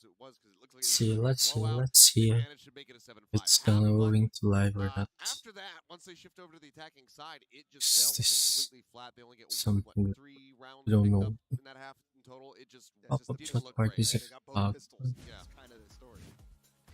it was because it looks like it was See, going to be a let's see, blowout. let's They see if managed to make it a 7-5 it's half, gonna but going to live or not. after that, once they shift over to the attacking side, it just Is fell this completely flat. They only get something 3 rounds I don't picked up know? in that half in total. It just Pop-up didn't chat look party great. is They got both up. pistols. Yeah. That's kind of the story.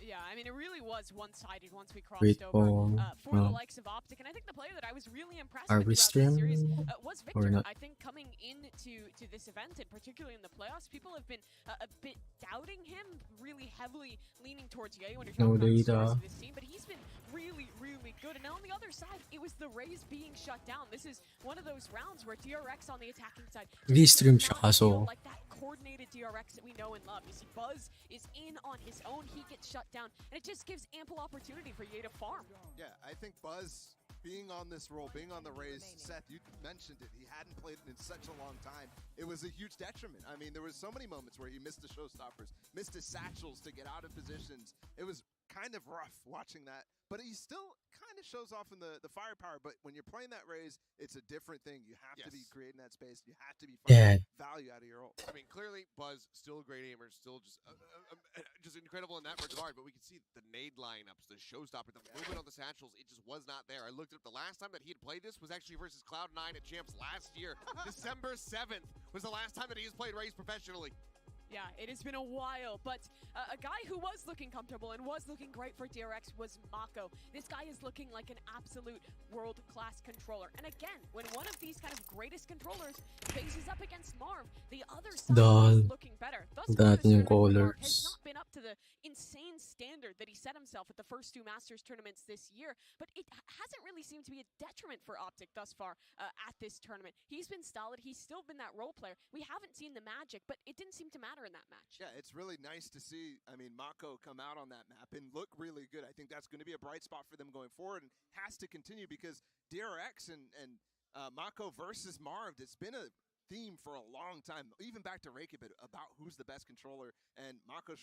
Yeah, I mean, it really was one-sided once we Great crossed over phone. for the likes of Optic. And I think the player that I was really impressed Are with we throughout this series streaming was or Victor. not? I think coming into this event, and particularly in the playoffs, people have been a bit doubting him, really heavily leaning towards Ye when you're No talking about the stories data. of this team. But he's been really, really good. And now on the other side, it was the Rays being shut down. This is one of those rounds where DRX on the attacking side Hindi just stream does siya not feel kaso like that coordinated DRX that we know and love. You see, Buzz is in on his own. He gets shut down, and it just gives ample opportunity for Ye to farm. Yeah, I think Buzz being on this role, being on the Rays, Seth, you mentioned it. He hadn't played it in such a long time. It was a huge detriment. I mean, there was so many moments where he missed the showstoppers, missed his satchels to get out of positions. It was kind of rough watching that, but he still kind of shows off in the firepower. But when you're playing that Rays, it's a different thing. You have to be creating that space. You have to be finding value out of your ult. I mean, clearly Buzz still a great aimer, still just incredible in that regard. But we can see the nade lineups, the showstopper, the movement on the satchels. It just was not there. I looked up the last time that he had played this was actually versus Cloud9 at Champs last year. December 7th was the last time that he has played Raze professionally. Yeah, it has been a while, but a guy who was looking comfortable and was looking great for DRX was Mako. This guy is looking like an absolute world-class controller. And again, when one of these kind of greatest controllers faces up against Marv, the other side is looking better. Thus far, this tournament for Marv has not been up to the insane standard that he set himself at the first 2 Masters tournaments this year, but it hasn't really seemed to be a detriment for Optic thus far at this tournament. He's been solid. He's still been that role player. We haven't seen the magic, but it didn't seem to matter in that match. Yeah, it's really nice to see, I mean, Mako come out on that map and look really good. I think that's going to be a bright spot for them going forward and has to continue because DRX and Mako versus Marv, it's been a theme for a long time, even back to Reykjavik, about who's the best controller, and Mako